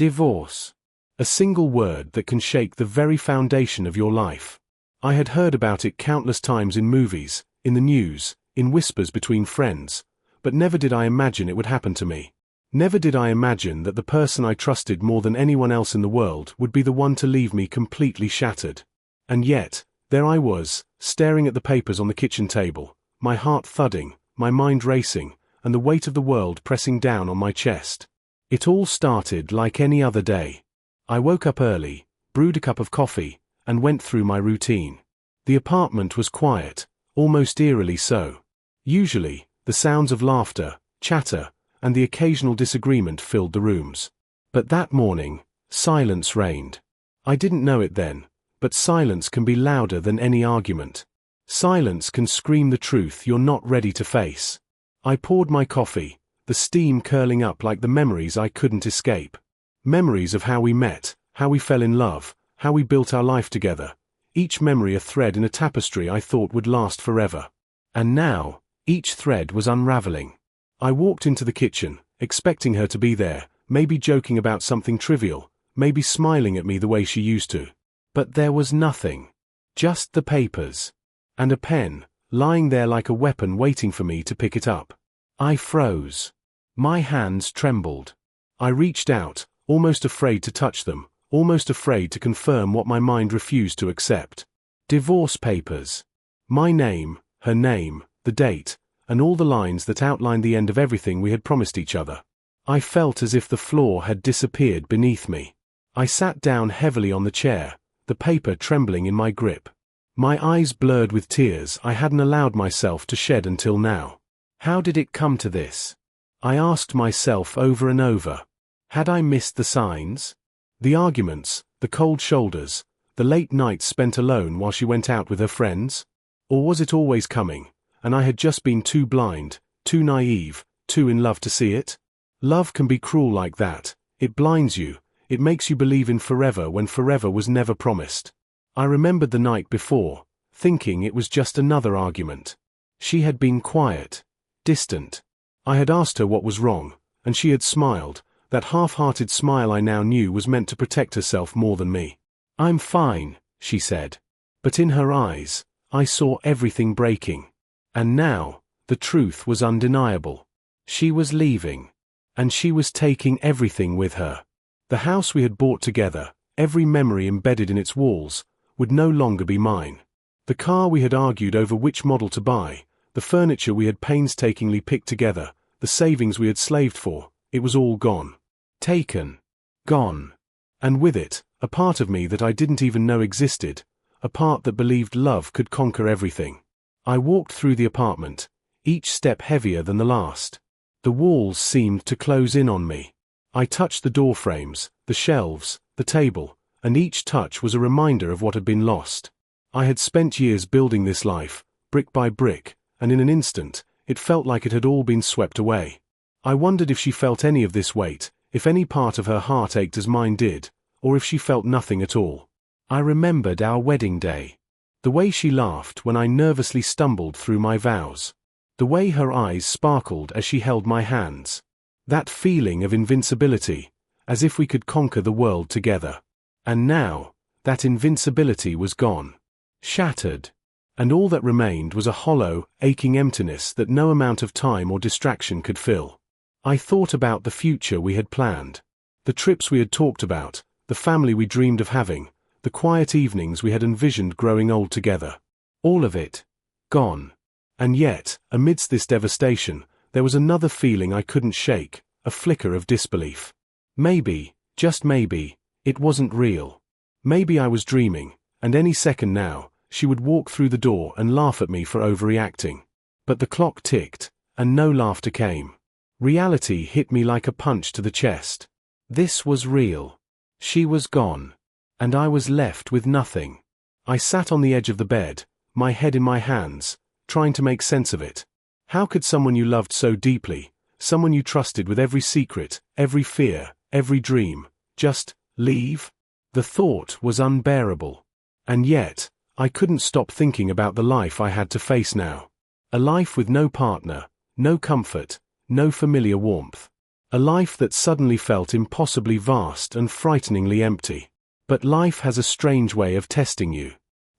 Divorce. A single word that can shake the very foundation of your life. I had heard about it countless times in movies, in the news, in whispers between friends, but never did I imagine it would happen to me. Never did I imagine that the person I trusted more than anyone else in the world would be the one to leave me completely shattered. And yet, there I was, staring at the papers on the kitchen table, my heart thudding, my mind racing, and the weight of the world pressing down on my chest. It all started like any other day. I woke up early, brewed a cup of coffee, and went through my routine. The apartment was quiet, almost eerily so. Usually, the sounds of laughter, chatter, and the occasional disagreement filled the rooms. But that morning, silence reigned. I didn't know it then, but silence can be louder than any argument. Silence can scream the truth you're not ready to face. I poured my coffee, the steam curling up like the memories I couldn't escape. Memories of how we met, how we fell in love, how we built our life together. Each memory a thread in a tapestry I thought would last forever. And now, each thread was unraveling. I walked into the kitchen, expecting her to be there, maybe joking about something trivial, maybe smiling at me the way she used to. But there was nothing. Just the papers. And a pen, lying there like a weapon waiting for me to pick it up. I froze. My hands trembled. I reached out, almost afraid to touch them, almost afraid to confirm what my mind refused to accept. Divorce papers. My name, her name, the date, and all the lines that outlined the end of everything we had promised each other. I felt as if the floor had disappeared beneath me. I sat down heavily on the chair, the paper trembling in my grip. My eyes blurred with tears I hadn't allowed myself to shed until now. How did it come to this? I asked myself over and over. Had I missed the signs? The arguments, the cold shoulders, the late nights spent alone while she went out with her friends? Or was it always coming, and I had just been too blind, too naive, too in love to see it? Love can be cruel like that. It blinds you, it makes you believe in forever when forever was never promised. I remembered the night before, thinking it was just another argument. She had been quiet, distant. I had asked her what was wrong, and she had smiled, that half-hearted smile I now knew was meant to protect herself more than me. "I'm fine," she said. But in her eyes, I saw everything breaking. And now, the truth was undeniable. She was leaving. And she was taking everything with her. The house we had bought together, every memory embedded in its walls, would no longer be mine. The car we had argued over which model to buy, the furniture we had painstakingly picked together, the savings we had slaved for, it was all gone. Taken. Gone. And with it, a part of me that I didn't even know existed, a part that believed love could conquer everything. I walked through the apartment, each step heavier than the last. The walls seemed to close in on me. I touched the door frames, the shelves, the table, and each touch was a reminder of what had been lost. I had spent years building this life, brick by brick, and in an instant, it felt like it had all been swept away. I wondered if she felt any of this weight, if any part of her heart ached as mine did, or if she felt nothing at all. I remembered our wedding day. The way she laughed when I nervously stumbled through my vows. The way her eyes sparkled as she held my hands. That feeling of invincibility, as if we could conquer the world together. And now, that invincibility was gone. Shattered. And all that remained was a hollow, aching emptiness that no amount of time or distraction could fill. I thought about the future we had planned. The trips we had talked about, the family we dreamed of having, the quiet evenings we had envisioned growing old together. All of it, gone. And yet, amidst this devastation, there was another feeling I couldn't shake, a flicker of disbelief. Maybe, just maybe, it wasn't real. Maybe I was dreaming, and any second now, she would walk through the door and laugh at me for overreacting. But the clock ticked, and no laughter came. Reality hit me like a punch to the chest. This was real. She was gone. And I was left with nothing. I sat on the edge of the bed, my head in my hands, trying to make sense of it. How could someone you loved so deeply, someone you trusted with every secret, every fear, every dream, just leave? The thought was unbearable. And yet, I couldn't stop thinking about the life I had to face now. A life with no partner, no comfort, no familiar warmth. A life that suddenly felt impossibly vast and frighteningly empty. But life has a strange way of testing you.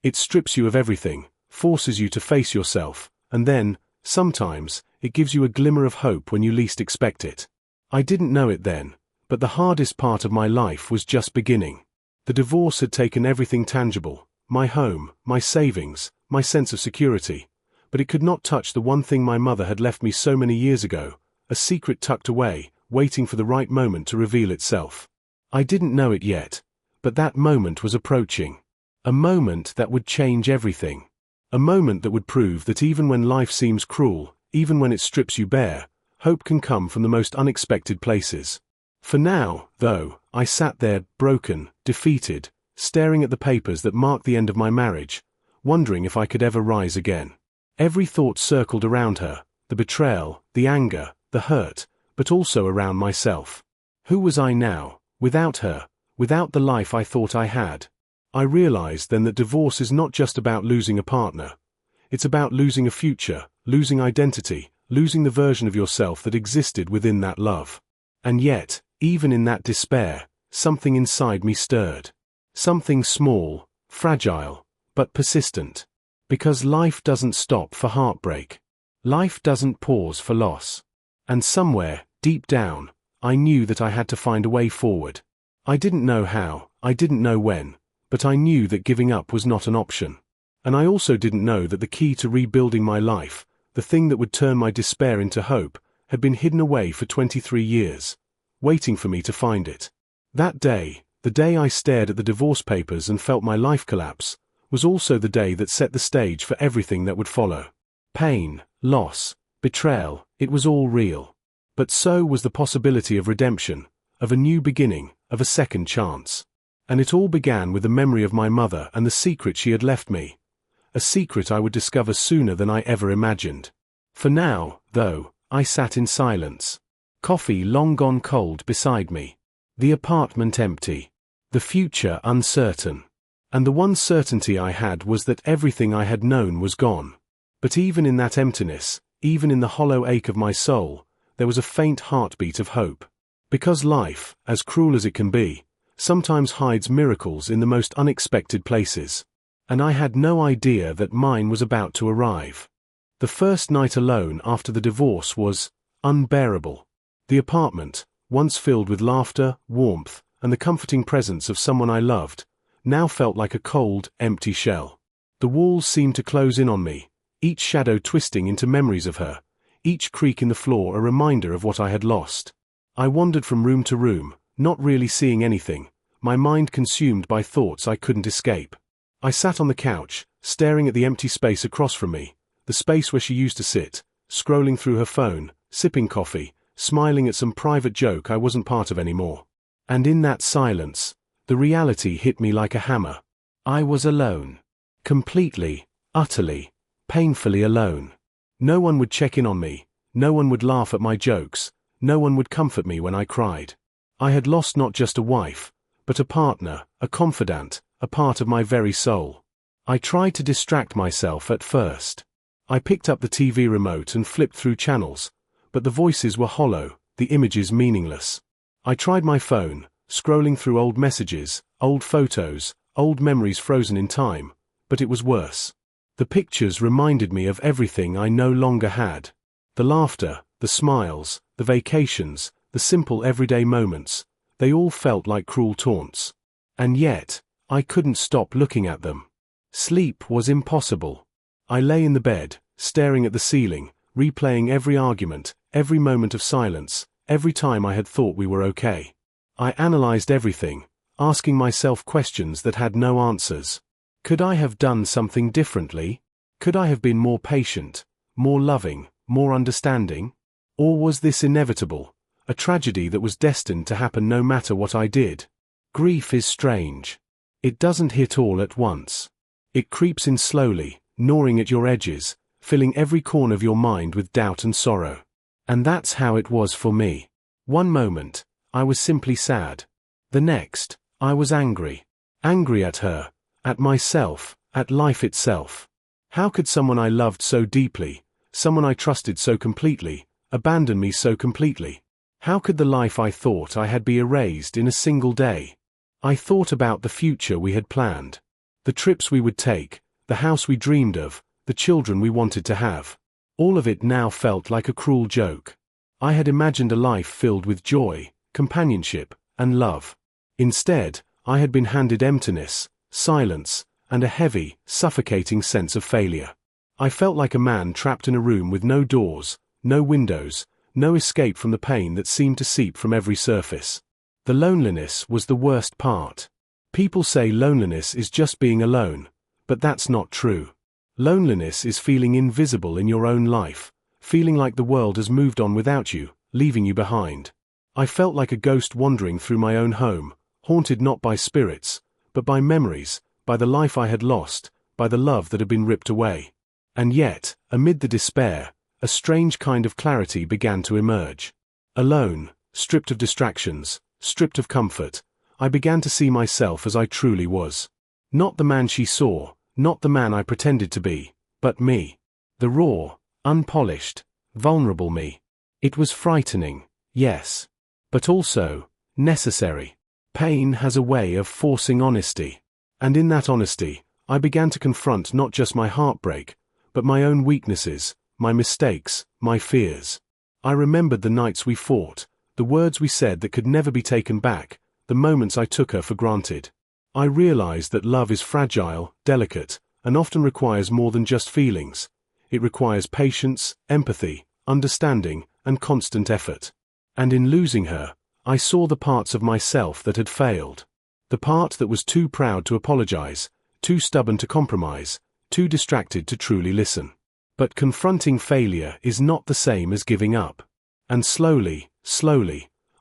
It strips you of everything, forces you to face yourself, and then, sometimes, it gives you a glimmer of hope when you least expect it. I didn't know it then, but the hardest part of my life was just beginning. The divorce had taken everything tangible, my home, my savings, my sense of security, but it could not touch the one thing my mother had left me so many years ago, a secret tucked away, waiting for the right moment to reveal itself. I didn't know it yet, but that moment was approaching. A moment that would change everything. A moment that would prove that even when life seems cruel, even when it strips you bare, hope can come from the most unexpected places. For now, though, I sat there, broken, defeated, staring at the papers that marked the end of my marriage, wondering if I could ever rise again. Every thought circled around her, the betrayal, the anger, the hurt, but also around myself. Who was I now, without her, without the life I thought I had? I realized then that divorce is not just about losing a partner. It's about losing a future, losing identity, losing the version of yourself that existed within that love. And yet, even in that despair, something inside me stirred. Something small, fragile, but persistent. Because life doesn't stop for heartbreak. Life doesn't pause for loss. And somewhere, deep down, I knew that I had to find a way forward. I didn't know how, I didn't know when, but I knew that giving up was not an option. And I also didn't know that the key to rebuilding my life, the thing that would turn my despair into hope, had been hidden away for 23 years, waiting for me to find it. That day, the day I stared at the divorce papers and felt my life collapse, was also the day that set the stage for everything that would follow. Pain, loss, betrayal, it was all real. But so was the possibility of redemption, of a new beginning, of a second chance. And it all began with the memory of my mother and the secret she had left me. A secret I would discover sooner than I ever imagined. For now, though, I sat in silence. Coffee long gone cold beside me. The apartment empty. The future uncertain. And the one certainty I had was that everything I had known was gone. But even in that emptiness, even in the hollow ache of my soul, there was a faint heartbeat of hope. Because life, as cruel as it can be, sometimes hides miracles in the most unexpected places. And I had no idea that mine was about to arrive. The first night alone after the divorce was unbearable. The apartment, once filled with laughter, warmth, and the comforting presence of someone I loved, now felt like a cold, empty shell. The walls seemed to close in on me, each shadow twisting into memories of her, each creak in the floor a reminder of what I had lost. I wandered from room to room, not really seeing anything, my mind consumed by thoughts I couldn't escape. I sat on the couch, staring at the empty space across from me, the space where she used to sit, scrolling through her phone, sipping coffee, smiling at some private joke I wasn't part of anymore. And in that silence, the reality hit me like a hammer. I was alone. Completely, utterly, painfully alone. No one would check in on me, no one would laugh at my jokes, no one would comfort me when I cried. I had lost not just a wife, but a partner, a confidant, a part of my very soul. I tried to distract myself at first. I picked up the TV remote and flipped through channels, but the voices were hollow, the images meaningless. I tried my phone, scrolling through old messages, old photos, old memories frozen in time, but it was worse. The pictures reminded me of everything I no longer had. The laughter, the smiles, the vacations, the simple everyday moments, they all felt like cruel taunts. And yet, I couldn't stop looking at them. Sleep was impossible. I lay in the bed, staring at the ceiling, replaying every argument, every moment of silence, every time I had thought we were okay. I analyzed everything, asking myself questions that had no answers. Could I have done something differently? Could I have been more patient, more loving, more understanding? Or was this inevitable, a tragedy that was destined to happen no matter what I did? Grief is strange. It doesn't hit all at once. It creeps in slowly, gnawing at your edges, filling every corner of your mind with doubt and sorrow. And that's how it was for me. One moment, I was simply sad. The next, I was angry. Angry at her, at myself, at life itself. How could someone I loved so deeply, someone I trusted so completely, abandon me so completely? How could the life I thought I had be erased in a single day? I thought about the future we had planned. The trips we would take, the house we dreamed of, the children we wanted to have. All of it now felt like a cruel joke. I had imagined a life filled with joy, companionship, and love. Instead, I had been handed emptiness, silence, and a heavy, suffocating sense of failure. I felt like a man trapped in a room with no doors, no windows, no escape from the pain that seemed to seep from every surface. The loneliness was the worst part. People say loneliness is just being alone, but that's not true. Loneliness is feeling invisible in your own life, feeling like the world has moved on without you, leaving you behind. I felt like a ghost wandering through my own home, haunted not by spirits, but by memories, by the life I had lost, by the love that had been ripped away. And yet, amid the despair, a strange kind of clarity began to emerge. Alone, stripped of distractions, stripped of comfort, I began to see myself as I truly was. Not the man she saw, not the man I pretended to be, but me. The raw, unpolished, vulnerable me. It was frightening, yes. But also, necessary. Pain has a way of forcing honesty. And in that honesty, I began to confront not just my heartbreak, but my own weaknesses, my mistakes, my fears. I remembered the nights we fought, the words we said that could never be taken back, the moments I took her for granted. I realized that love is fragile, delicate, and often requires more than just feelings. It requires patience, empathy, understanding, and constant effort. And in losing her, I saw the parts of myself that had failed. The part that was too proud to apologize, too stubborn to compromise, too distracted to truly listen. But confronting failure is not the same as giving up. And slowly,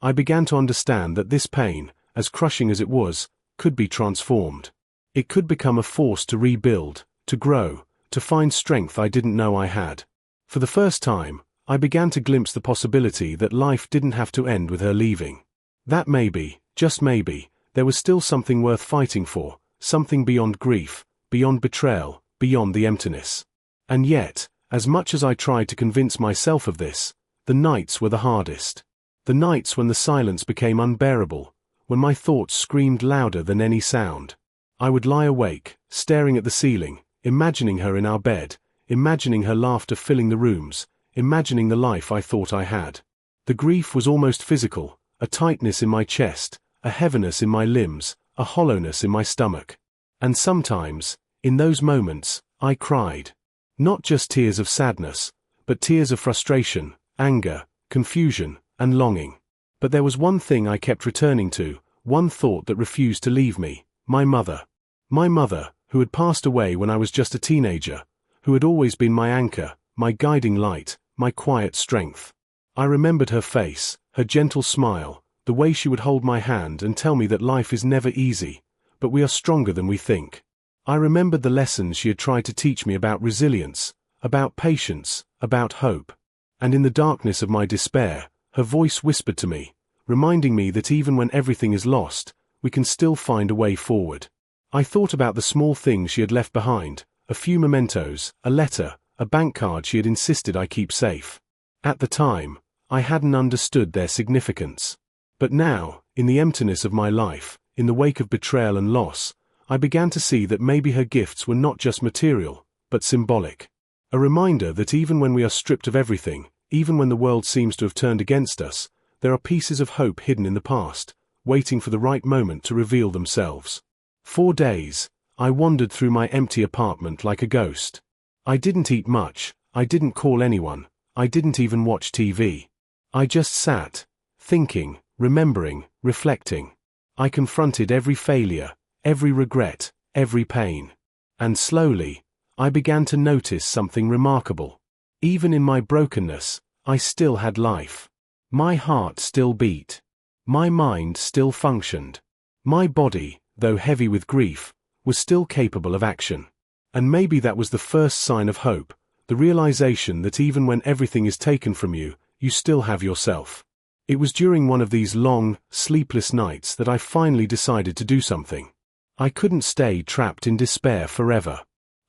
I began to understand that this pain, as crushing as it was, could be transformed. It could become a force to rebuild, to grow, to find strength I didn't know I had. For the first time, I began to glimpse the possibility that life didn't have to end with her leaving. That maybe, just maybe, there was still something worth fighting for, something beyond grief, beyond betrayal, beyond the emptiness. And yet, as much as I tried to convince myself of this, the nights were the hardest. The nights when the silence became unbearable, when my thoughts screamed louder than any sound. I would lie awake, staring at the ceiling, imagining her in our bed, imagining her laughter filling the rooms, imagining the life I thought I had. The grief was almost physical, a tightness in my chest, a heaviness in my limbs, a hollowness in my stomach. And sometimes, in those moments, I cried. Not just tears of sadness, but tears of frustration, anger, confusion, and longing. But there was one thing I kept returning to, one thought that refused to leave me: my mother. My mother, who had passed away when I was just a teenager, who had always been my anchor, my guiding light, my quiet strength. I remembered her face, her gentle smile, the way she would hold my hand and tell me that life is never easy, but we are stronger than we think. I remembered the lessons she had tried to teach me about resilience, about patience, about hope. And in the darkness of my despair, her voice whispered to me, reminding me that even when everything is lost, we can still find a way forward. I thought about the small things she had left behind, a few mementos, a letter, a bank card she had insisted I keep safe. At the time, I hadn't understood their significance. But now, in the emptiness of my life, in the wake of betrayal and loss, I began to see that maybe her gifts were not just material, but symbolic. A reminder that even when we are stripped of everything, even when the world seems to have turned against us, there are pieces of hope hidden in the past, waiting for the right moment to reveal themselves. 4 days, I wandered through my empty apartment like a ghost. I didn't eat much, I didn't call anyone, I didn't even watch TV. I just sat, thinking, remembering, reflecting. I confronted every failure, every regret, every pain. And slowly, I began to notice something remarkable. Even in my brokenness, I still had life. My heart still beat. My mind still functioned. My body, though heavy with grief, was still capable of action. And maybe that was the first sign of hope, the realization that even when everything is taken from you, you still have yourself. It was during one of these long, sleepless nights that I finally decided to do something. I couldn't stay trapped in despair forever.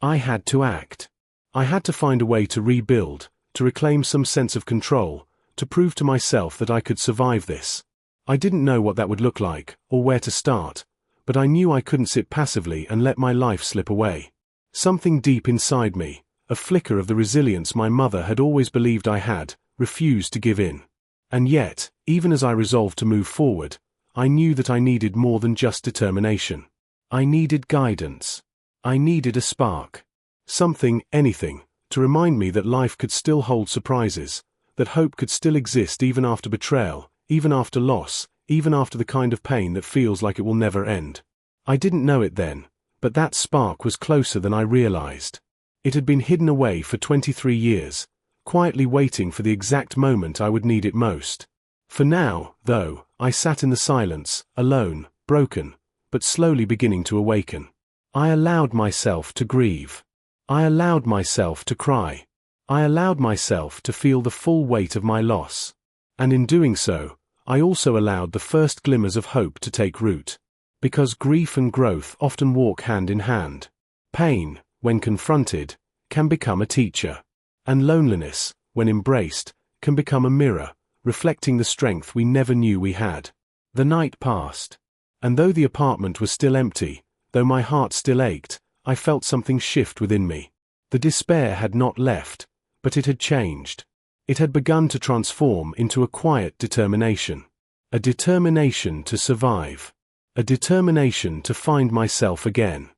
I had to act. I had to find a way to rebuild, to reclaim some sense of control, to prove to myself that I could survive this. I didn't know what that would look like, or where to start, but I knew I couldn't sit passively and let my life slip away. Something deep inside me, a flicker of the resilience my mother had always believed I had, refused to give in. And yet, even as I resolved to move forward, I knew that I needed more than just determination. I needed guidance. I needed a spark. Something, anything, to remind me that life could still hold surprises, that hope could still exist even after betrayal, even after loss, even after the kind of pain that feels like it will never end. I didn't know it then, but that spark was closer than I realized. It had been hidden away for 23 years, quietly waiting for the exact moment I would need it most. For now, though, I sat in the silence, alone, broken, but slowly beginning to awaken. I allowed myself to grieve. I allowed myself to cry. I allowed myself to feel the full weight of my loss. And in doing so, I also allowed the first glimmers of hope to take root. Because grief and growth often walk hand in hand. Pain, when confronted, can become a teacher. And loneliness, when embraced, can become a mirror, reflecting the strength we never knew we had. The night passed. And though the apartment was still empty, though my heart still ached, I felt something shift within me. The despair had not left, but it had changed. It had begun to transform into a quiet determination. A determination to survive. A determination to find myself again.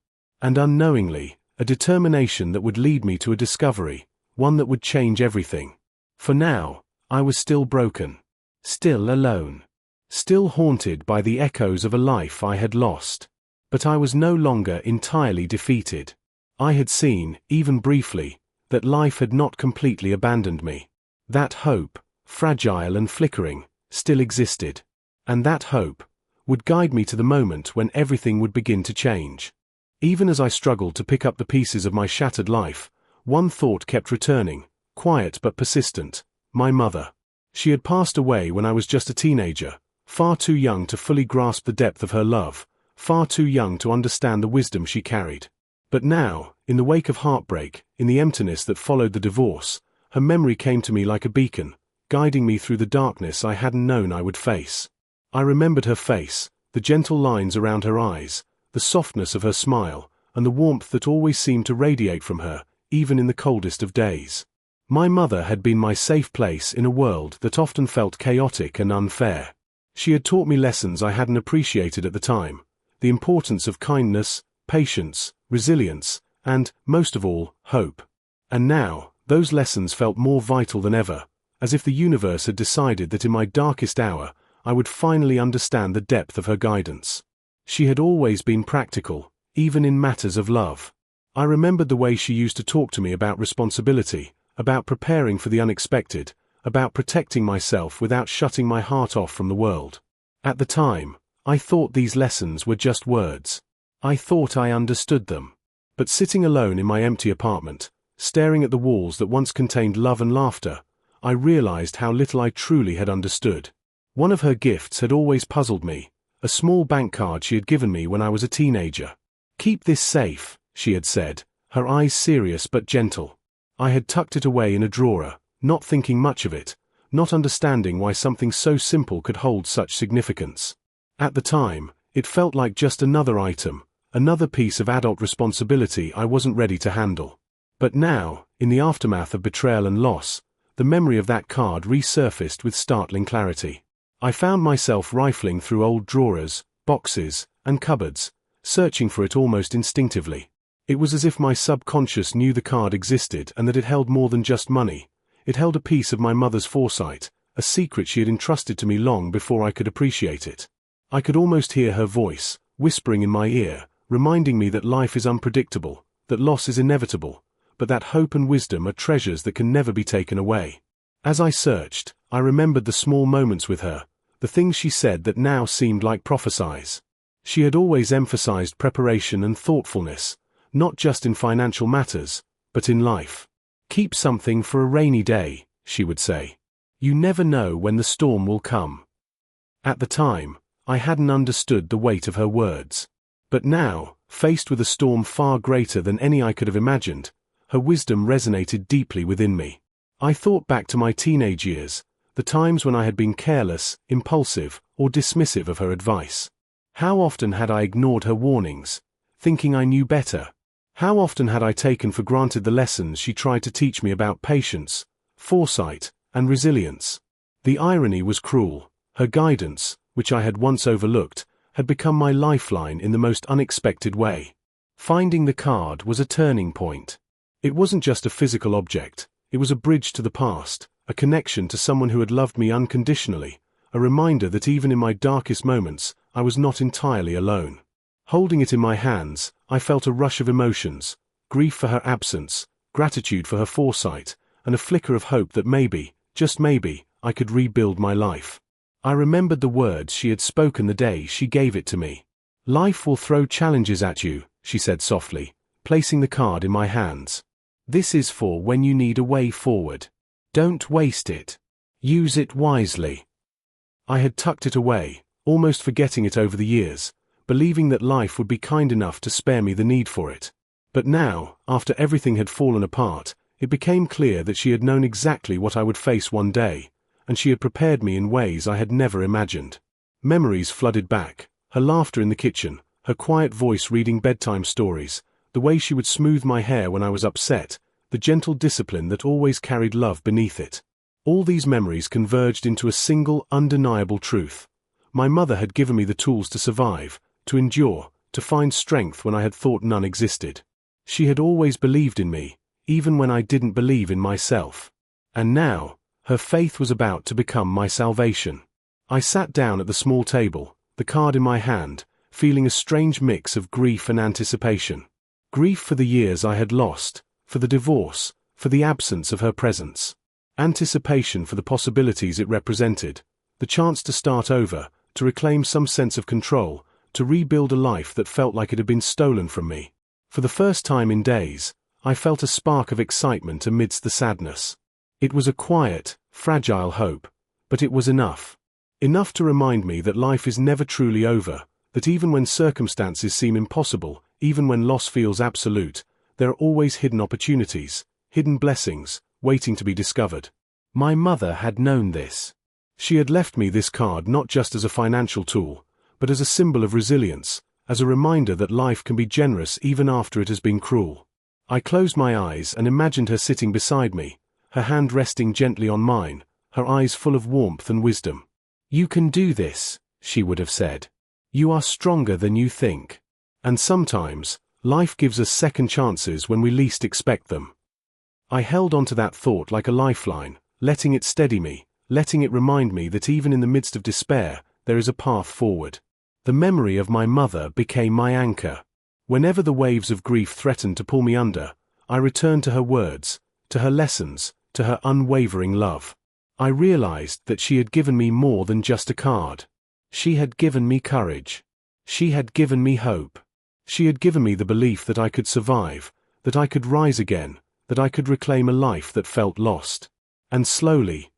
And unknowingly, a determination that would lead me to a discovery, one that would change everything. For now, I was still broken. Still alone. Still haunted by the echoes of a life I had lost. But I was no longer entirely defeated. I had seen, even briefly, that life had not completely abandoned me. That hope, fragile and flickering, still existed. And that hope would guide me to the moment when everything would begin to change. Even as I struggled to pick up the pieces of my shattered life, one thought kept returning, quiet but persistent: my mother. She had passed away when I was just a teenager, far too young to fully grasp the depth of her love, far too young to understand the wisdom she carried. But now, in the wake of heartbreak, in the emptiness that followed the divorce, her memory came to me like a beacon, guiding me through the darkness I hadn't known I would face. I remembered her face, the gentle lines around her eyes, the softness of her smile, and the warmth that always seemed to radiate from her, even in the coldest of days. My mother had been my safe place in a world that often felt chaotic and unfair. She had taught me lessons I hadn't appreciated at the time: the importance of kindness, patience, resilience, and, most of all, hope. And now, those lessons felt more vital than ever, as if the universe had decided that in my darkest hour, I would finally understand the depth of her guidance. She had always been practical, even in matters of love. I remembered the way she used to talk to me about responsibility, about preparing for the unexpected, about protecting myself without shutting my heart off from the world. At the time, I thought these lessons were just words. I thought I understood them. But sitting alone in my empty apartment, staring at the walls that once contained love and laughter, I realized how little I truly had understood. One of her gifts had always puzzled me, a small bank card she had given me when I was a teenager. "Keep this safe," she had said, her eyes serious but gentle. I had tucked it away in a drawer, not thinking much of it, not understanding why something so simple could hold such significance. At the time, it felt like just another item, another piece of adult responsibility I wasn't ready to handle. But now, in the aftermath of betrayal and loss, the memory of that card resurfaced with startling clarity. I found myself rifling through old drawers, boxes, and cupboards, searching for it almost instinctively. It was as if my subconscious knew the card existed and that it held more than just money. It held a piece of my mother's foresight, a secret she had entrusted to me long before I could appreciate it. I could almost hear her voice, whispering in my ear, reminding me that life is unpredictable, that loss is inevitable, but that hope and wisdom are treasures that can never be taken away. As I searched, I remembered the small moments with her, the things she said that now seemed like prophecies. She had always emphasized preparation and thoughtfulness, not just in financial matters, but in life. "Keep something for a rainy day," she would say. "You never know when the storm will come." At the time, I hadn't understood the weight of her words. But now, faced with a storm far greater than any I could have imagined, her wisdom resonated deeply within me. I thought back to my teenage years, the times when I had been careless, impulsive, or dismissive of her advice. How often had I ignored her warnings, thinking I knew better? How often had I taken for granted the lessons she tried to teach me about patience, foresight, and resilience? The irony was cruel. Her guidance, which I had once overlooked, had become my lifeline in the most unexpected way. Finding the card was a turning point. It wasn't just a physical object, it was a bridge to the past, a connection to someone who had loved me unconditionally, a reminder that even in my darkest moments, I was not entirely alone. Holding it in my hands, I felt a rush of emotions, grief for her absence, gratitude for her foresight, and a flicker of hope that maybe, just maybe, I could rebuild my life. I remembered the words she had spoken the day she gave it to me. "Life will throw challenges at you," she said softly, placing the card in my hands. "This is for when you need a way forward. Don't waste it. Use it wisely." I had tucked it away, almost forgetting it over the years, believing that life would be kind enough to spare me the need for it. But now, after everything had fallen apart, it became clear that she had known exactly what I would face one day, and she had prepared me in ways I had never imagined. Memories flooded back, her laughter in the kitchen, her quiet voice reading bedtime stories, the way she would smooth my hair when I was upset, the gentle discipline that always carried love beneath it. All these memories converged into a single, undeniable truth. My mother had given me the tools to survive, to endure, to find strength when I had thought none existed. She had always believed in me, even when I didn't believe in myself. And now, her faith was about to become my salvation. I sat down at the small table, the card in my hand, feeling a strange mix of grief and anticipation. Grief for the years I had lost, for the divorce, for the absence of her presence. Anticipation for the possibilities it represented, the chance to start over, to reclaim some sense of control, to rebuild a life that felt like it had been stolen from me. For the first time in days, I felt a spark of excitement amidst the sadness. It was a quiet, fragile hope, but it was enough. Enough to remind me that life is never truly over, that even when circumstances seem impossible, even when loss feels absolute, there are always hidden opportunities, hidden blessings, waiting to be discovered. My mother had known this. She had left me this card not just as a financial tool, but as a symbol of resilience, as a reminder that life can be generous even after it has been cruel. I closed my eyes and imagined her sitting beside me, her hand resting gently on mine, her eyes full of warmth and wisdom. "You can do this," she would have said. "You are stronger than you think." And sometimes, life gives us second chances when we least expect them. I held on to that thought like a lifeline, letting it steady me, letting it remind me that even in the midst of despair, there is a path forward. The memory of my mother became my anchor. Whenever the waves of grief threatened to pull me under, I returned to her words, to her lessons, to her unwavering love. I realized that she had given me more than just a card. She had given me courage. She had given me hope. She had given me the belief that I could survive, that I could rise again, that I could reclaim a life that felt lost. And slowly,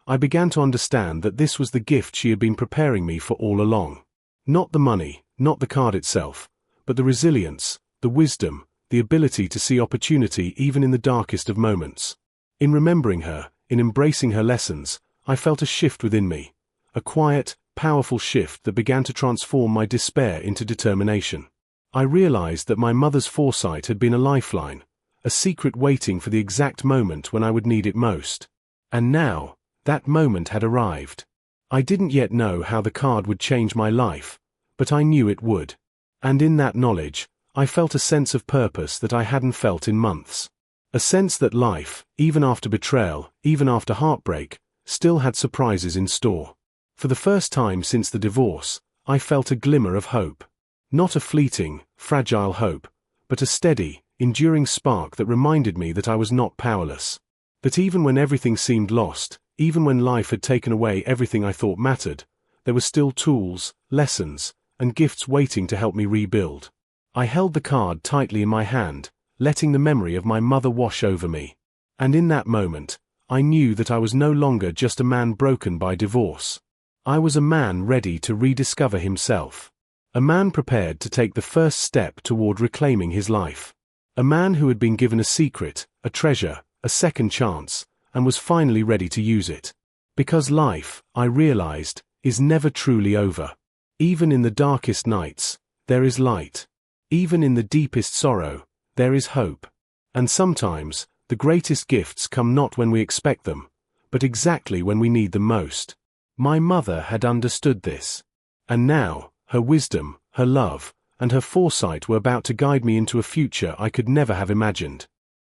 I began to understand that this was the gift she had been preparing me for all along. Not the money, not the card itself, but the resilience, the wisdom, the ability to see opportunity even in the darkest of moments. In remembering her, in embracing her lessons, I felt a shift within me, a quiet, powerful shift that began to transform my despair into determination. I realized that my mother's foresight had been a lifeline, a secret waiting for the exact moment when I would need it most. And now, that moment had arrived. I didn't yet know how the card would change my life, but I knew it would. And in that knowledge, I felt a sense of purpose that I hadn't felt in months. A sense that life, even after betrayal, even after heartbreak, still had surprises in store. For the first time since the divorce, I felt a glimmer of hope. Not a fleeting, fragile hope, but a steady, enduring spark that reminded me that I was not powerless. That even when everything seemed lost, even when life had taken away everything I thought mattered, there were still tools, lessons, and gifts waiting to help me rebuild. I held the card tightly in my hand, letting the memory of my mother wash over me. And in that moment, I knew that I was no longer just a man broken by divorce. I was a man ready to rediscover himself. A man prepared to take the first step toward reclaiming his life. A man who had been given a secret, a treasure, a second chance, and was finally ready to use it. Because life, I realized, is never truly over. Even in the darkest nights, there is light. Even in the deepest sorrow, there is hope. And sometimes, the greatest gifts come not when we expect them, but exactly when we need them most. My mother had understood this. And now, her wisdom, her love, and her foresight were about to guide me into a future I could never have imagined.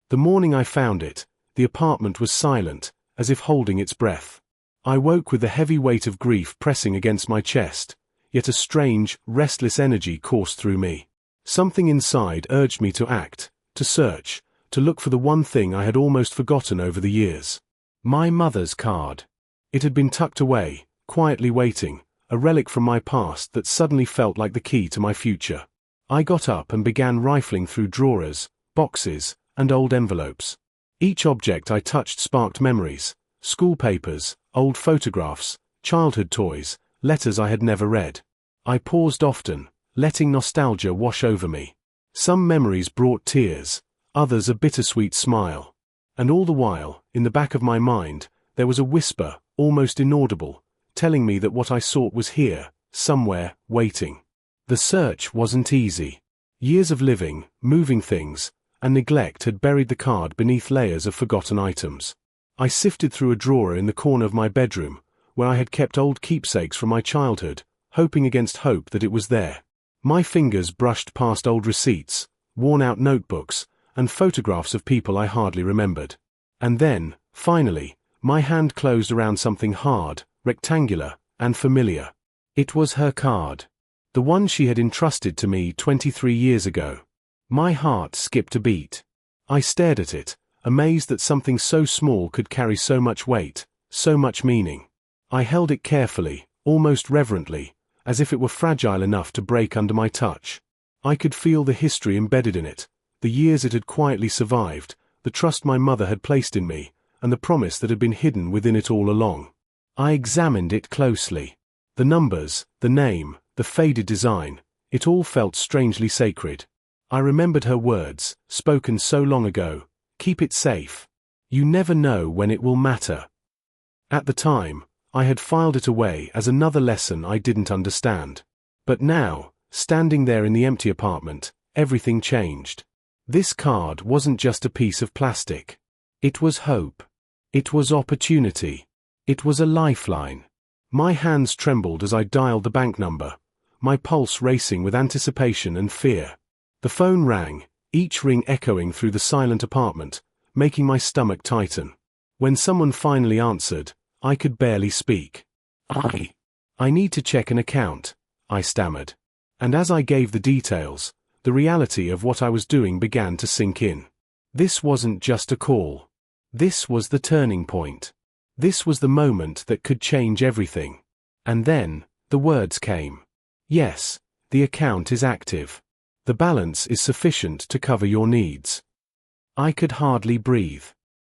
The morning I found it, the apartment was silent, as if holding its breath. I woke with the heavy weight of grief pressing against my chest, yet a strange, restless energy coursed through me. Something inside urged me to act, to search, to look for the one thing I had almost forgotten over the years. My mother's card. It had been tucked away, quietly waiting, a relic from my past that suddenly felt like the key to my future. I got up and began rifling through drawers, boxes, and old envelopes. Each object I touched sparked memories, school papers, old photographs, childhood toys, letters I had never read. I paused often, letting nostalgia wash over me. Some memories brought tears, others a bittersweet smile. And all the while, in the back of my mind, there was a whisper, almost inaudible, telling me that what I sought was here, somewhere, waiting. The search wasn't easy. Years of living, moving things, and neglect had buried the card beneath layers of forgotten items. I sifted through a drawer in the corner of my bedroom, where I had kept old keepsakes from my childhood, hoping against hope that it was there. My fingers brushed past old receipts, worn-out notebooks, and photographs of people I hardly remembered. And then, finally, my hand closed around something hard, rectangular, and familiar. It was her card. The one she had entrusted to me 23 years ago. My heart skipped a beat. I stared at it, amazed that something so small could carry so much weight, so much meaning. I held it carefully, almost reverently, as if it were fragile enough to break under my touch. I could feel the history embedded in it, the years it had quietly survived, the trust my mother had placed in me, and the promise that had been hidden within it all along. I examined it closely. The numbers, the name, the faded design, it all felt strangely sacred. I remembered her words, spoken so long ago, "Keep it safe. You never know when it will matter." At the time, I had filed it away as another lesson I didn't understand. But now, standing there in the empty apartment, everything changed. This card wasn't just a piece of plastic. It was hope. It was opportunity. It was a lifeline. My hands trembled as I dialed the bank number, my pulse racing with anticipation and fear. The phone rang, each ring echoing through the silent apartment, making my stomach tighten. When someone finally answered, I could barely speak. I need to check an account, I stammered. And as I gave the details, the reality of what I was doing began to sink in. This wasn't just a call. This was the turning point. This was the moment that could change everything. And then, the words came. Yes, the account is active. The balance is sufficient to cover your needs. I could hardly breathe.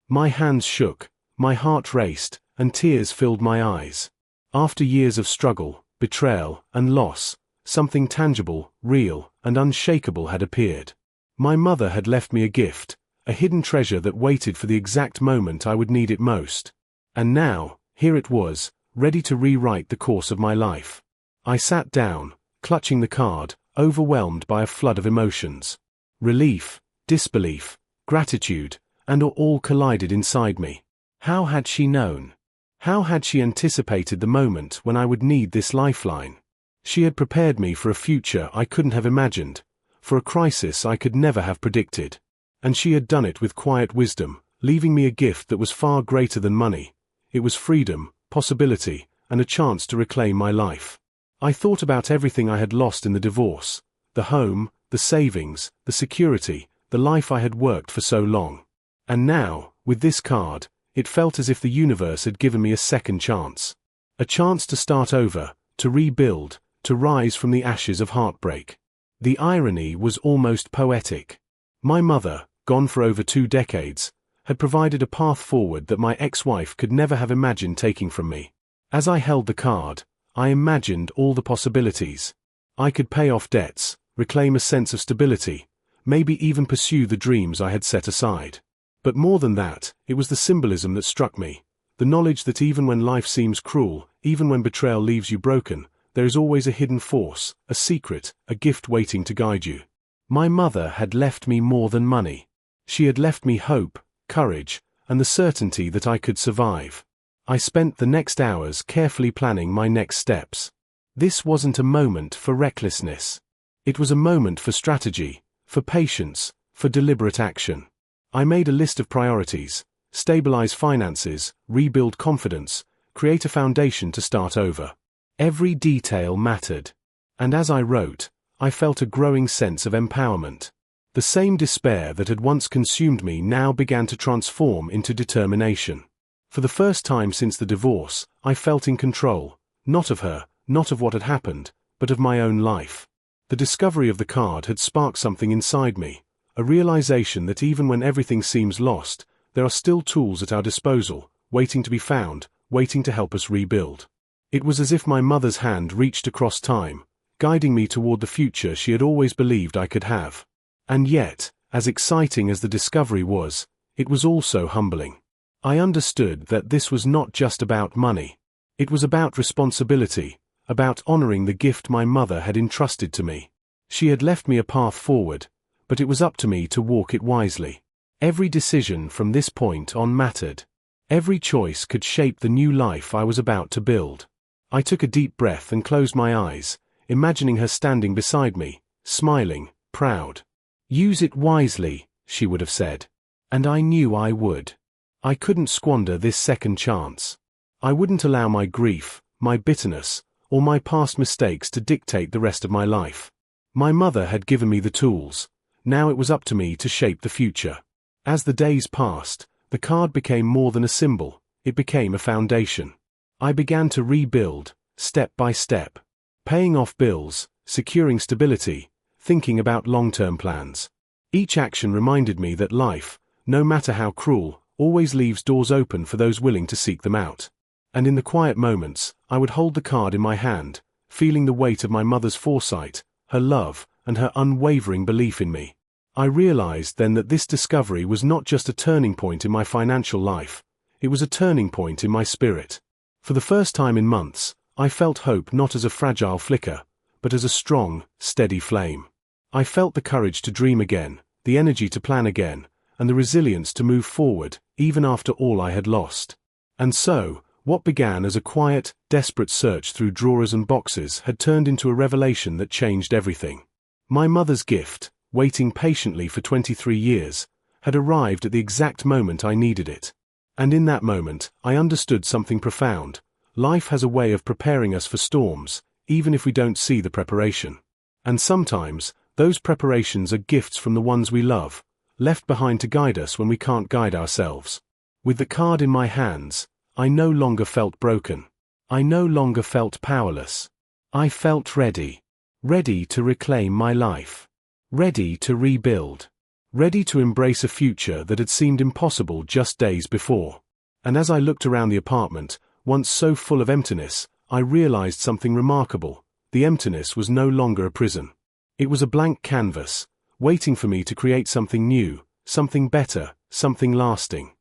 My hands shook, my heart raced, and tears filled my eyes. After years of struggle, betrayal, and loss, something tangible, real, and unshakable had appeared. My mother had left me a gift, a hidden treasure that waited for the exact moment I would need it most. And now, here it was, ready to rewrite the course of my life. I sat down, clutching the card, overwhelmed by a flood of emotions. Relief, disbelief, gratitude, and all collided inside me. How had she known? How had she anticipated the moment when I would need this lifeline? She had prepared me for a future I couldn't have imagined, for a crisis I could never have predicted. And she had done it with quiet wisdom, leaving me a gift that was far greater than money. It was freedom, possibility, and a chance to reclaim my life. I thought about everything I had lost in the divorce, the home, the savings, the security, the life I had worked for so long. And now, with this card, it felt as if the universe had given me a second chance. A chance to start over, to rebuild, to rise from the ashes of heartbreak. The irony was almost poetic. My mother, gone for over 2 decades, had provided a path forward that my ex-wife could never have imagined taking from me. As I held the card, I imagined all the possibilities. I could pay off debts, reclaim a sense of stability, maybe even pursue the dreams I had set aside. But more than that, it was the symbolism that struck me. The knowledge that even when life seems cruel, even when betrayal leaves you broken, there is always a hidden force, a secret, a gift waiting to guide you. My mother had left me more than money. She had left me hope, courage, and the certainty that I could survive. I spent the next hours carefully planning my next steps. This wasn't a moment for recklessness. It was a moment for strategy, for patience, for deliberate action. I made a list of priorities: stabilize finances, rebuild confidence, create a foundation to start over. Every detail mattered. And as I wrote, I felt a growing sense of empowerment. The same despair that had once consumed me now began to transform into determination. For the first time since the divorce, I felt in control, not of her, not of what had happened, but of my own life. The discovery of the card had sparked something inside me, a realization that even when everything seems lost, there are still tools at our disposal, waiting to be found, waiting to help us rebuild. It was as if my mother's hand reached across time, guiding me toward the future she had always believed I could have. And yet, as exciting as the discovery was, it was also humbling. I understood that this was not just about money. It was about responsibility, about honoring the gift my mother had entrusted to me. She had left me a path forward, but it was up to me to walk it wisely. Every decision from this point on mattered. Every choice could shape the new life I was about to build. I took a deep breath and closed my eyes, imagining her standing beside me, smiling, proud. "Use it wisely," she would have said. And I knew I would. I couldn't squander this second chance. I wouldn't allow my grief, my bitterness, or my past mistakes to dictate the rest of my life. My mother had given me the tools. Now it was up to me to shape the future. As the days passed, the card became more than a symbol. It became a foundation. I began to rebuild, step by step. Paying off bills, securing stability, thinking about long-term plans. Each action reminded me that life, no matter how cruel, always leaves doors open for those willing to seek them out. And in the quiet moments, I would hold the card in my hand, feeling the weight of my mother's foresight, her love, and her unwavering belief in me. I realized then that this discovery was not just a turning point in my financial life, it was a turning point in my spirit. For the first time in months, I felt hope not as a fragile flicker, but as a strong, steady flame. I felt the courage to dream again, the energy to plan again, and the resilience to move forward, even after all I had lost. And so, what began as a quiet, desperate search through drawers and boxes had turned into a revelation that changed everything. My mother's gift, waiting patiently for 23 years, had arrived at the exact moment I needed it. And in that moment, I understood something profound. Life has a way of preparing us for storms, even if we don't see the preparation. And sometimes, those preparations are gifts from the ones we love, left behind to guide us when we can't guide ourselves. With the card in my hands, I no longer felt broken. I no longer felt powerless. I felt ready. Ready to reclaim my life. Ready to rebuild. Ready to embrace a future that had seemed impossible just days before. And as I looked around the apartment, once so full of emptiness, I realized something remarkable. The emptiness was no longer a prison. It was a blank canvas, waiting for me to create something new, something better, something lasting.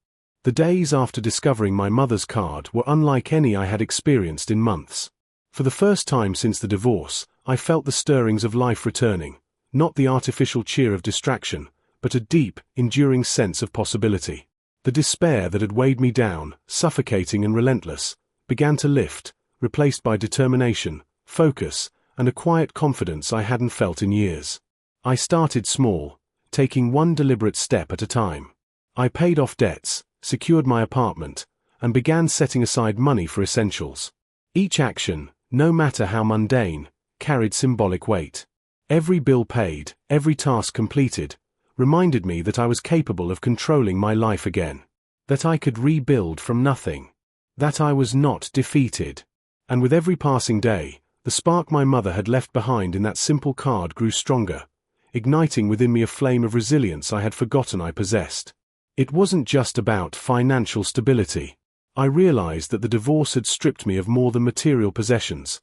The days after discovering my mother's card were unlike any I had experienced in months. For the first time since the divorce, I felt the stirrings of life returning, not the artificial cheer of distraction, but a deep, enduring sense of possibility. The despair that had weighed me down, suffocating and relentless, began to lift, replaced by determination, focus, and a quiet confidence I hadn't felt in years. I started small, taking one deliberate step at a time. I paid off debts, secured my apartment, and began setting aside money for essentials. Each action, no matter how mundane, carried symbolic weight. Every bill paid, every task completed, reminded me that I was capable of controlling my life again. That I could rebuild from nothing. That I was not defeated. And with every passing day, the spark my mother had left behind in that simple card grew stronger, igniting within me a flame of resilience I had forgotten I possessed. It wasn't just about financial stability. I realized that the divorce had stripped me of more than material possessions.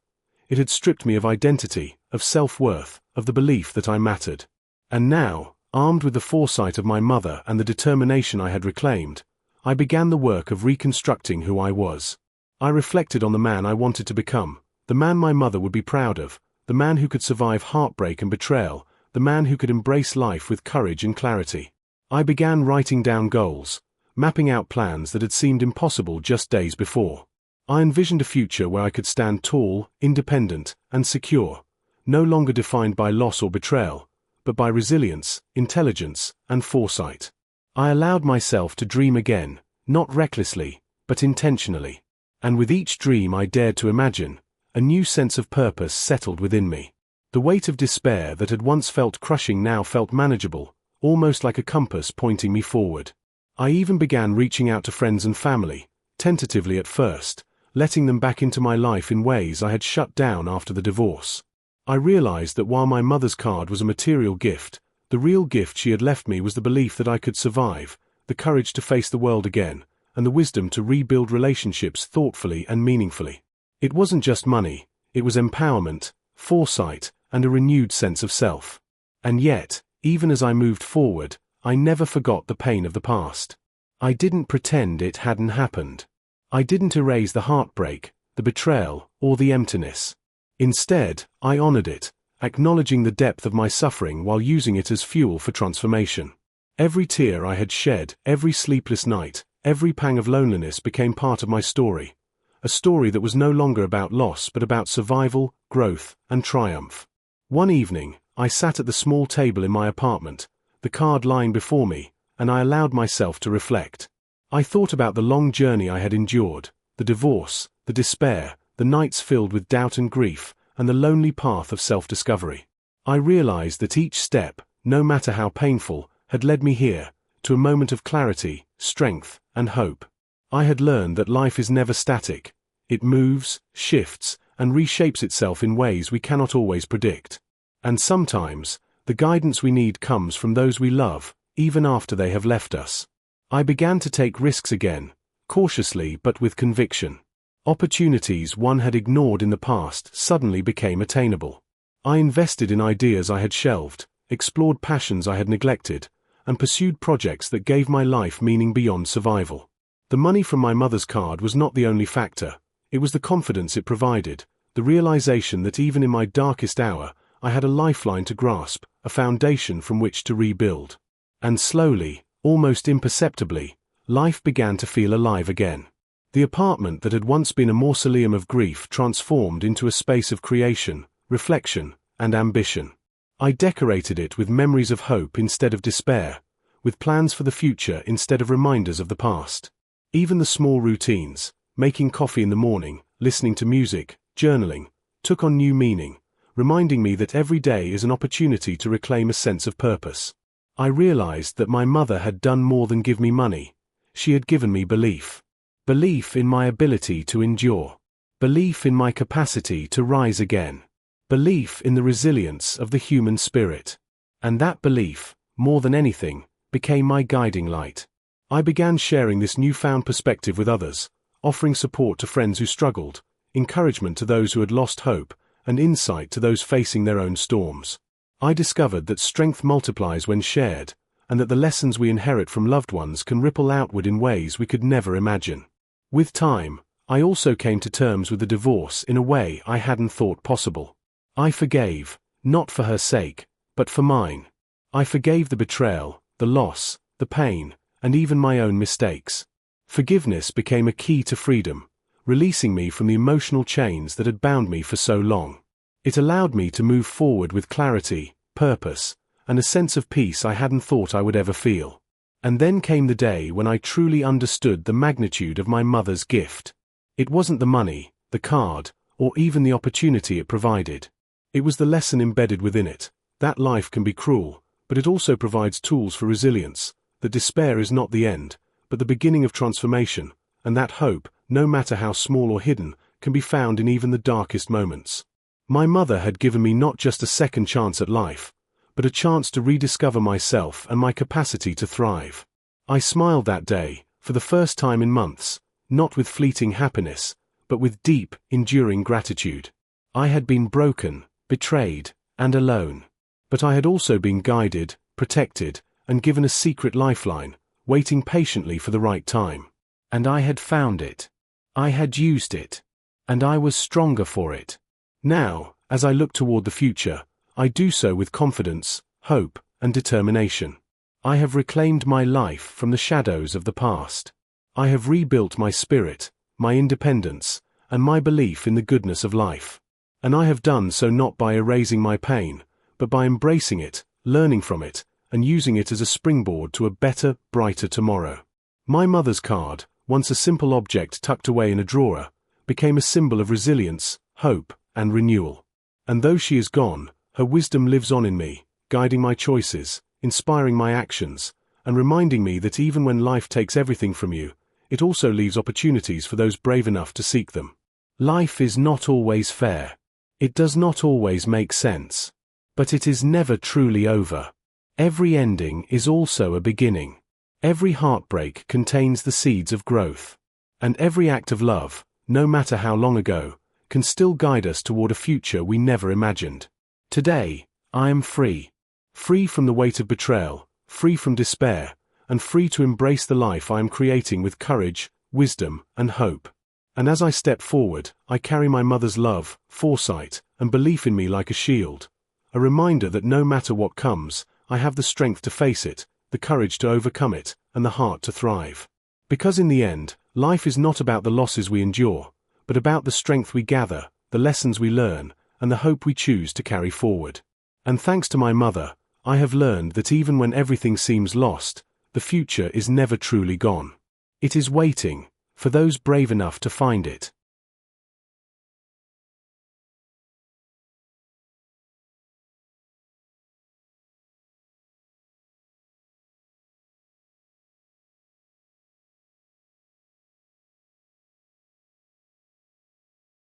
It had stripped me of identity, of self-worth, of the belief that I mattered. And now, armed with the foresight of my mother and the determination I had reclaimed, I began the work of reconstructing who I was. I reflected on the man I wanted to become, the man my mother would be proud of, the man who could survive heartbreak and betrayal, the man who could embrace life with courage and clarity. I began writing down goals, mapping out plans that had seemed impossible just days before. I envisioned a future where I could stand tall, independent, and secure, no longer defined by loss or betrayal, but by resilience, intelligence, and foresight. I allowed myself to dream again, not recklessly, but intentionally. And with each dream I dared to imagine, a new sense of purpose settled within me. The weight of despair that had once felt crushing now felt manageable, almost like a compass pointing me forward. I even began reaching out to friends and family, tentatively at first, letting them back into my life in ways I had shut down after the divorce. I realized that while my mother's card was a material gift, the real gift she had left me was the belief that I could survive, the courage to face the world again, and the wisdom to rebuild relationships thoughtfully and meaningfully. It wasn't just money, it was empowerment, foresight, and a renewed sense of self. And yet, even as I moved forward, I never forgot the pain of the past. I didn't pretend it hadn't happened. I didn't erase the heartbreak, the betrayal, or the emptiness. Instead, I honored it, acknowledging the depth of my suffering while using it as fuel for transformation. Every tear I had shed, every sleepless night, every pang of loneliness became part of my story, a story that was no longer about loss but about survival, growth, and triumph. One evening, I sat at the small table in my apartment, the card lying before me, and I allowed myself to reflect. I thought about the long journey I had endured, the divorce, the despair, the nights filled with doubt and grief, and the lonely path of self-discovery. I realized that each step, no matter how painful, had led me here, to a moment of clarity, strength, and hope. I had learned that life is never static. It moves, shifts, and reshapes itself in ways we cannot always predict. And sometimes, the guidance we need comes from those we love, even after they have left us. I began to take risks again, cautiously but with conviction. Opportunities one had ignored in the past suddenly became attainable. I invested in ideas I had shelved, explored passions I had neglected, and pursued projects that gave my life meaning beyond survival. The money from my mother's card was not the only factor. It was the confidence it provided, the realization that even in my darkest hour, I had a lifeline to grasp, a foundation from which to rebuild. And slowly, almost imperceptibly, life began to feel alive again. The apartment that had once been a mausoleum of grief transformed into a space of creation, reflection, and ambition. I decorated it with memories of hope instead of despair, with plans for the future instead of reminders of the past. Even the small routines, making coffee in the morning, listening to music, journaling, took on new meaning, reminding me that every day is an opportunity to reclaim a sense of purpose. I realized that my mother had done more than give me money. She had given me belief. Belief in my ability to endure. Belief in my capacity to rise again. Belief in the resilience of the human spirit. And that belief, more than anything, became my guiding light. I began sharing this newfound perspective with others, offering support to friends who struggled, encouragement to those who had lost hope, and insight to those facing their own storms. I discovered that strength multiplies when shared, and that the lessons we inherit from loved ones can ripple outward in ways we could never imagine. With time, I also came to terms with the divorce in a way I hadn't thought possible. I forgave, not for her sake, but for mine. I forgave the betrayal, the loss, the pain, and even my own mistakes. Forgiveness became a key to freedom, releasing me from the emotional chains that had bound me for so long. It allowed me to move forward with clarity, purpose, and a sense of peace I hadn't thought I would ever feel. And then came the day when I truly understood the magnitude of my mother's gift. It wasn't the money, the card, or even the opportunity it provided. It was the lesson embedded within it, that life can be cruel, but it also provides tools for resilience, that despair is not the end, but the beginning of transformation, and that hope, no matter how small or hidden, can be found in even the darkest moments. My mother had given me not just a second chance at life, but a chance to rediscover myself and my capacity to thrive. I smiled that day, for the first time in months, not with fleeting happiness, but with deep, enduring gratitude. I had been broken, betrayed, and alone. But I had also been guided, protected, and given a secret lifeline, waiting patiently for the right time. And I had found it. I had used it. And I was stronger for it. Now, as I look toward the future, I do so with confidence, hope, and determination. I have reclaimed my life from the shadows of the past. I have rebuilt my spirit, my independence, and my belief in the goodness of life. And I have done so not by erasing my pain, but by embracing it, learning from it, and using it as a springboard to a better, brighter tomorrow. My mother's card, once a simple object tucked away in a drawer, became a symbol of resilience, hope, and renewal. And though she is gone, her wisdom lives on in me, guiding my choices, inspiring my actions, and reminding me that even when life takes everything from you, it also leaves opportunities for those brave enough to seek them. Life is not always fair. It does not always make sense. But it is never truly over. Every ending is also a beginning. Every heartbreak contains the seeds of growth. And every act of love, no matter how long ago, can still guide us toward a future we never imagined. Today, I am free. Free from the weight of betrayal, free from despair, and free to embrace the life I am creating with courage, wisdom, and hope. And as I step forward, I carry my mother's love, foresight, and belief in me like a shield. A reminder that no matter what comes, I have the strength to face it, the courage to overcome it, and the heart to thrive. Because in the end, life is not about the losses we endure, but about the strength we gather, the lessons we learn, and the hope we choose to carry forward. And thanks to my mother, I have learned that even when everything seems lost, the future is never truly gone. It is waiting, for those brave enough to find it.